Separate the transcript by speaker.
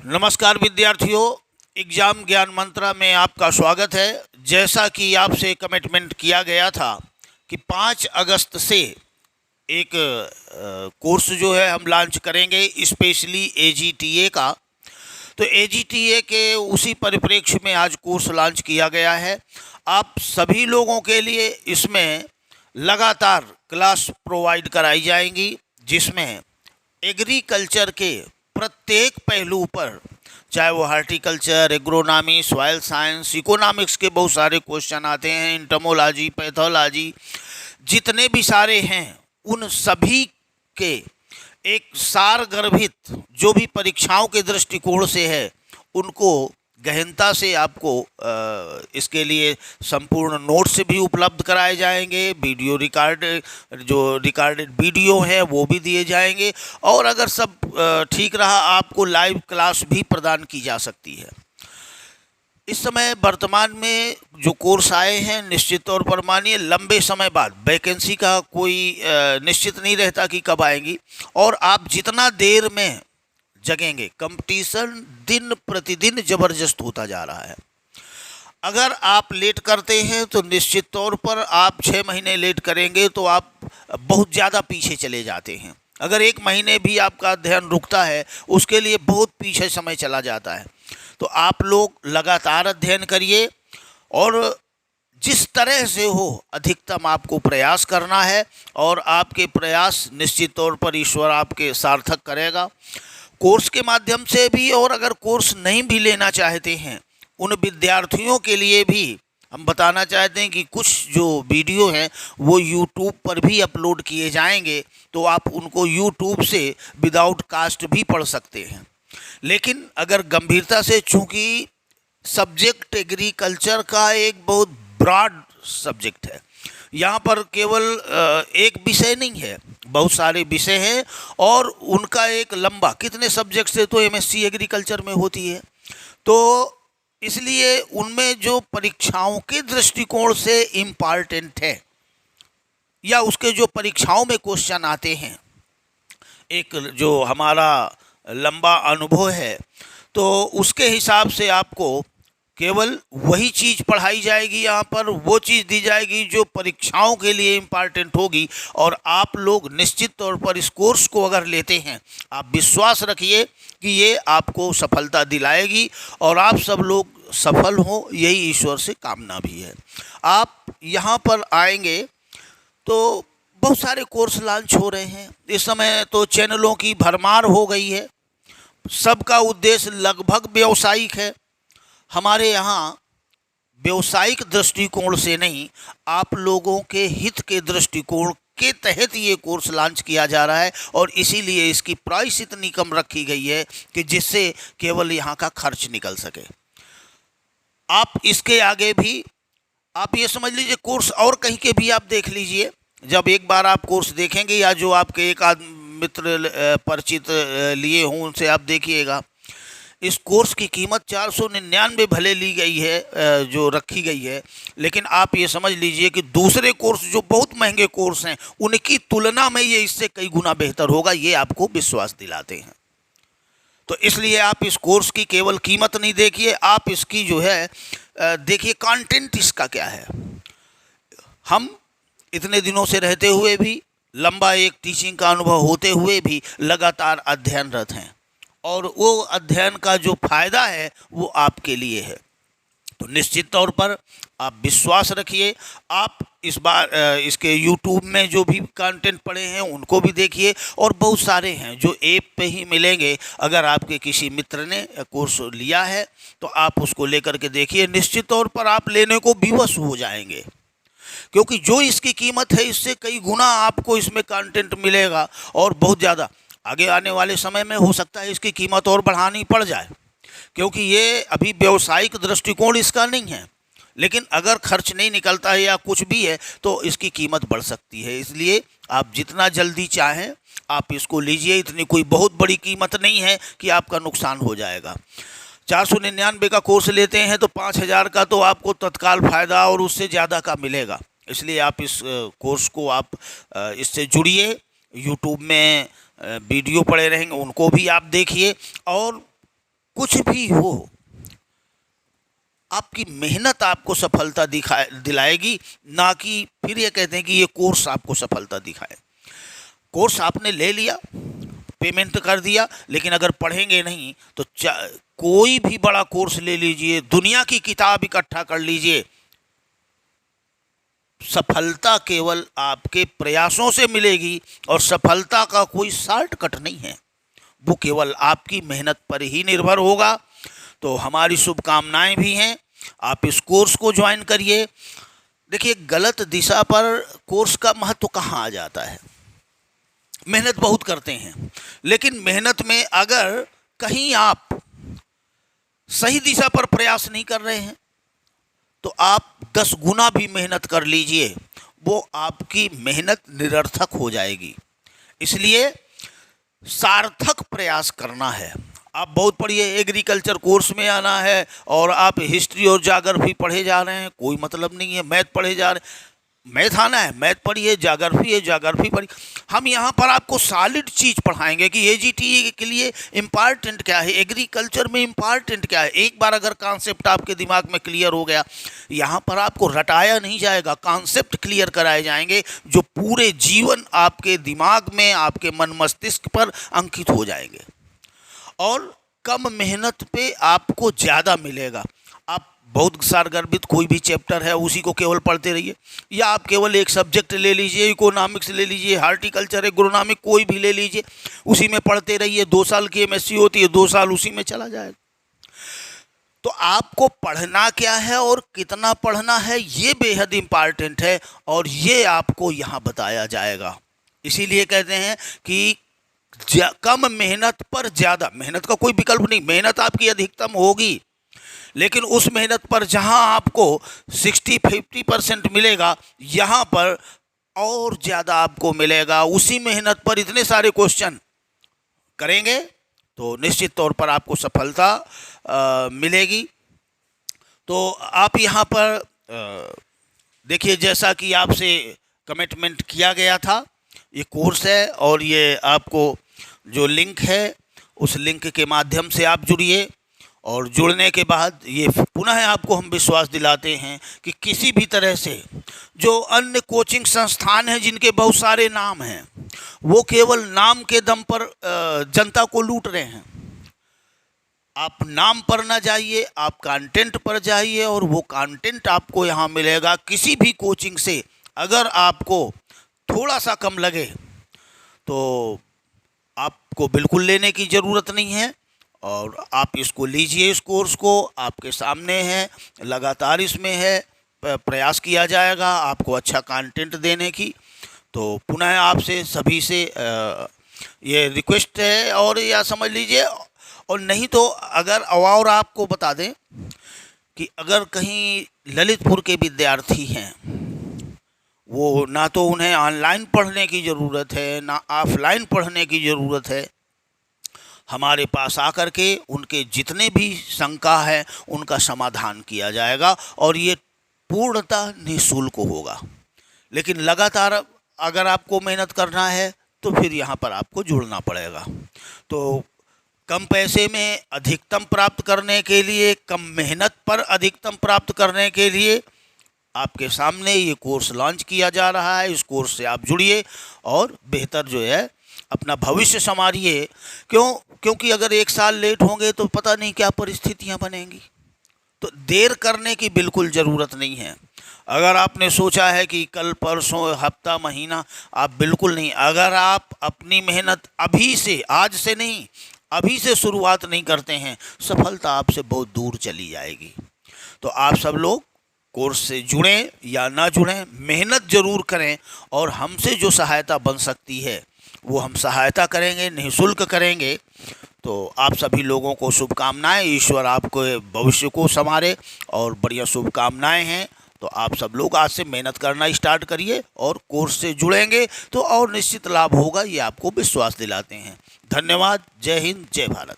Speaker 1: नमस्कार विद्यार्थियों, एग्जाम ज्ञान मंत्रा में आपका स्वागत है। जैसा कि आपसे कमिटमेंट किया गया था कि 5 अगस्त से एक कोर्स जो है हम लॉन्च करेंगे स्पेशली एजीटीए का। तो एजीटीए के उसी परिप्रेक्ष्य में आज कोर्स लॉन्च किया गया है। आप सभी लोगों के लिए इसमें लगातार क्लास प्रोवाइड कराई जाएंगी, जिसमें एग्रीकल्चर के प्रत्येक पहलू पर, चाहे वो horticulture, agronomy, soil science, economics के बहुत सारे क्वेश्चन आते हैं, इंटमोलॉजी, पैथोलॉजी, जितने भी सारे हैं उन सभी के एक सारगर्भित जो भी परीक्षाओं के दृष्टिकोण से है उनको गहनता से आपको इसके लिए संपूर्ण नोट्स भी उपलब्ध कराए जाएंगे। वीडियो रिकॉर्डेड वीडियो है वो भी दिए जाएंगे, और अगर सब ठीक रहा आपको लाइव क्लास भी प्रदान की जा सकती है। इस समय वर्तमान में जो कोर्स आए हैं, निश्चित तौर पर मानिए लंबे समय बाद, वैकेंसी का कोई निश्चित नहीं रहता कि कब आएंगी, और आप जितना देर में जगेंगे, कंपटीशन दिन प्रतिदिन जबरदस्त होता जा रहा है। अगर आप लेट करते हैं तो निश्चित तौर पर आप 6 महीने लेट करेंगे तो आप बहुत ज़्यादा पीछे चले जाते हैं। अगर 1 महीने भी आपका अध्ययन रुकता है उसके लिए बहुत पीछे समय चला जाता है। तो आप लोग लगातार अध्ययन करिए, और जिस तरह से हो अधिकतम आपको प्रयास करना है, और आपके प्रयास निश्चित तौर पर ईश्वर आपके सार्थक करेगा कोर्स के माध्यम से भी। और अगर कोर्स नहीं भी लेना चाहते हैं उन विद्यार्थियों के लिए भी हम बताना चाहते हैं कि कुछ जो वीडियो हैं वो यूट्यूब पर भी अपलोड किए जाएंगे, तो आप उनको यूट्यूब से विदाउट कास्ट भी पढ़ सकते हैं। लेकिन अगर गंभीरता से, चूँकि सब्जेक्ट एग्रीकल्चर का एक बहुत ब्रॉड सब्जेक्ट है, यहाँ पर केवल एक विषय नहीं है, बहुत सारे विषय हैं, और उनका एक लंबा, कितने सब्जेक्ट से तो एमएससी एग्रीकल्चर में होती है, तो इसलिए उनमें जो परीक्षाओं के दृष्टिकोण से इम्पॉर्टेंट है या उसके जो परीक्षाओं में क्वेश्चन आते हैं, एक जो हमारा लंबा अनुभव है, तो उसके हिसाब से आपको केवल वही चीज़ पढ़ाई जाएगी, यहाँ पर वो चीज़ दी जाएगी जो परीक्षाओं के लिए इम्पॉर्टेंट होगी। और आप लोग निश्चित तौर पर इस कोर्स को अगर लेते हैं, आप विश्वास रखिए कि ये आपको सफलता दिलाएगी, और आप सब लोग सफल हों यही ईश्वर से कामना भी है। आप यहाँ पर आएंगे तो बहुत सारे कोर्स लॉन्च हो रहे हैं। इस समय तो चैनलों की भरमार हो गई है, सबका उद्देश्य लगभग व्यावसायिक है। हमारे यहाँ व्यावसायिक दृष्टिकोण से नहीं, आप लोगों के हित के दृष्टिकोण के तहत ये कोर्स लॉन्च किया जा रहा है, और इसीलिए इसकी प्राइस इतनी कम रखी गई है कि जिससे केवल यहाँ का खर्च निकल सके। आप इसके आगे भी आप ये समझ लीजिए, कोर्स और कहीं के भी आप देख लीजिए। जब एक बार आप कोर्स देखेंगे, या जो आपके एक आध मित्र परिचित लिए हों उनसे आप देखिएगा, इस कोर्स की कीमत 499 भले ली गई है, जो रखी गई है, लेकिन आप ये समझ लीजिए कि दूसरे कोर्स जो बहुत महंगे कोर्स हैं उनकी तुलना में ये इससे कई गुना बेहतर होगा, ये आपको विश्वास दिलाते हैं। तो इसलिए आप इस कोर्स की केवल कीमत नहीं देखिए, आप इसकी जो है देखिए कंटेंट इसका क्या है। हम इतने दिनों से रहते हुए भी, लंबा एक टीचिंग का अनुभव होते हुए भी लगातार अध्ययनरत हैं, और वो अध्ययन का जो फायदा है वो आपके लिए है। तो निश्चित तौर पर आप विश्वास रखिए। आप इस बार इसके YouTube में जो भी कंटेंट पड़े हैं उनको भी देखिए, और बहुत सारे हैं जो ऐप पे ही मिलेंगे। अगर आपके किसी मित्र ने कोर्स लिया है तो आप उसको लेकर के देखिए, निश्चित तौर पर आप लेने को विवश हो जाएंगे, क्योंकि जो इसकी कीमत है इससे कई गुना आपको इसमें कंटेंट मिलेगा, और बहुत ज़्यादा आगे आने वाले समय में हो सकता है इसकी कीमत और बढ़ानी पड़ जाए, क्योंकि ये अभी व्यावसायिक दृष्टिकोण इसका नहीं है। लेकिन अगर खर्च नहीं निकलता है या कुछ भी है तो इसकी कीमत बढ़ सकती है। इसलिए आप जितना जल्दी चाहें आप इसको लीजिए, इतनी कोई बहुत बड़ी कीमत नहीं है कि आपका नुकसान हो जाएगा। 499 का कोर्स लेते हैं तो 5000 का तो आपको तत्काल फ़ायदा और उससे ज़्यादा का मिलेगा। इसलिए आप इस कोर्स को आप इससे जुड़िए। यूट्यूब में वीडियो पड़े रहेंगे उनको भी आप देखिए, और कुछ भी हो, आपकी मेहनत आपको सफलता दिलाएगी, ना कि फिर ये कहते हैं कि ये कोर्स आपको सफलता दिखाए। कोर्स आपने ले लिया, पेमेंट कर दिया, लेकिन अगर पढ़ेंगे नहीं तो कोई भी बड़ा कोर्स ले लीजिए, दुनिया की किताब इकट्ठा कर लीजिए, सफलता केवल आपके प्रयासों से मिलेगी और सफलता का कोई शॉर्टकट नहीं है, वो केवल आपकी मेहनत पर ही निर्भर होगा। तो हमारी शुभकामनाएं भी हैं, आप इस कोर्स को ज्वाइन करिए। देखिए, गलत दिशा पर कोर्स का महत्व कहाँ आ जाता है। मेहनत बहुत करते हैं, लेकिन मेहनत में अगर कहीं आप सही दिशा पर प्रयास नहीं कर रहे हैं तो आप 10 गुना भी मेहनत कर लीजिए, वो आपकी मेहनत निरर्थक हो जाएगी। इसलिए सार्थक प्रयास करना है। आप बहुत पढ़िए, एग्रीकल्चर कोर्स में आना है और आप हिस्ट्री और ज्योग्राफी पढ़े जा रहे हैं, कोई मतलब नहीं है। मैथ पढ़े जा रहे हैं, मैथ आना है, मैथ पढ़िए, ज्योग्राफी है, ज्योग्राफी पढ़िए। हम यहाँ पर आपको सॉलिड चीज़ पढ़ाएंगे कि एजीटी के लिए इम्पॉर्टेंट क्या है, एग्रीकल्चर में इम्पॉर्टेंट क्या है। एक बार अगर कॉन्सेप्ट आपके दिमाग में क्लियर हो गया, यहाँ पर आपको रटाया नहीं जाएगा, कॉन्सेप्ट क्लियर कराए जाएंगे जो पूरे जीवन आपके दिमाग में, आपके मन मस्तिष्क पर अंकित हो जाएंगे और कम मेहनत पे आपको ज़्यादा मिलेगा। आप बहुत सारगर्भित कोई भी चैप्टर है उसी को केवल पढ़ते रहिए, या आप केवल एक सब्जेक्ट ले लीजिए, इकोनॉमिक्स ले लीजिए, हार्टिकल्चर, एग्रोनॉमिक कोई भी ले लीजिए, उसी में पढ़ते रहिए। 2 साल की एमएससी होती है, 2 साल उसी में चला जाएगा। तो आपको पढ़ना क्या है और कितना पढ़ना है, ये बेहद इम्पॉर्टेंट है और ये आपको यहाँ बताया जाएगा। इसीलिए कहते हैं कि कम मेहनत पर ज़्यादा, मेहनत का कोई विकल्प नहीं, मेहनत आपकी अधिकतम होगी, लेकिन उस मेहनत पर जहां आपको 60-50% मिलेगा, यहाँ पर और ज़्यादा आपको मिलेगा। उसी मेहनत पर इतने सारे क्वेश्चन करेंगे तो निश्चित तौर पर आपको सफलता मिलेगी। तो आप यहाँ पर देखिए, जैसा कि आपसे कमिटमेंट किया गया था, ये कोर्स है और ये आपको जो लिंक है उस लिंक के माध्यम से आप जुड़िए और जुड़ने के बाद ये पुनः आपको हम विश्वास दिलाते हैं कि किसी भी तरह से जो अन्य कोचिंग संस्थान हैं जिनके बहुत सारे नाम हैं, वो केवल नाम के दम पर जनता को लूट रहे हैं। आप नाम पर ना जाइए, आप कंटेंट पर जाइए और वो कंटेंट आपको यहाँ मिलेगा। किसी भी कोचिंग से अगर आपको थोड़ा सा कम लगे तो आपको बिल्कुल लेने की ज़रूरत नहीं है और आप इसको लीजिए। इस कोर्स को आपके सामने है, लगातार इसमें है, प्रयास किया जाएगा आपको अच्छा कंटेंट देने की। तो पुनः आपसे सभी से ये रिक्वेस्ट है, और या समझ लीजिए, और नहीं तो अगर और आपको बता दें कि अगर कहीं ललितपुर के विद्यार्थी हैं, वो ना तो उन्हें ऑनलाइन पढ़ने की ज़रूरत है ना ऑफलाइन पढ़ने की ज़रूरत है, हमारे पास आकर के उनके जितने भी शंका है उनका समाधान किया जाएगा और ये पूर्णतः निःशुल्क होगा। लेकिन लगातार अगर आपको मेहनत करना है तो फिर यहाँ पर आपको जुड़ना पड़ेगा। तो कम पैसे में अधिकतम प्राप्त करने के लिए, कम मेहनत पर अधिकतम प्राप्त करने के लिए आपके सामने ये कोर्स लॉन्च किया जा रहा है। इस कोर्स से आप जुड़िए और बेहतर जो है अपना भविष्य संवारिए। क्योंकि अगर 1 साल लेट होंगे तो पता नहीं क्या परिस्थितियां बनेंगी। तो देर करने की बिल्कुल ज़रूरत नहीं है। अगर आपने सोचा है कि कल, परसों, हफ्ता, महीना, आप बिल्कुल नहीं। अगर आप अपनी मेहनत अभी से, आज से नहीं, अभी से शुरुआत नहीं करते हैं, सफलता आपसे बहुत दूर चली जाएगी। तो आप सब लोग कोर्स से जुड़ें या ना जुड़ें, मेहनत ज़रूर करें और हमसे जो सहायता बन सकती है वो हम सहायता करेंगे, निःशुल्क करेंगे। तो आप सभी लोगों को शुभकामनाएं, ईश्वर आपको भविष्य को संवारे और बढ़िया शुभकामनाएं हैं। तो आप सब लोग आज से मेहनत करना स्टार्ट करिए और कोर्स से जुड़ेंगे तो और निश्चित लाभ होगा, ये आपको विश्वास दिलाते हैं। धन्यवाद। जय हिंद, जय भारत।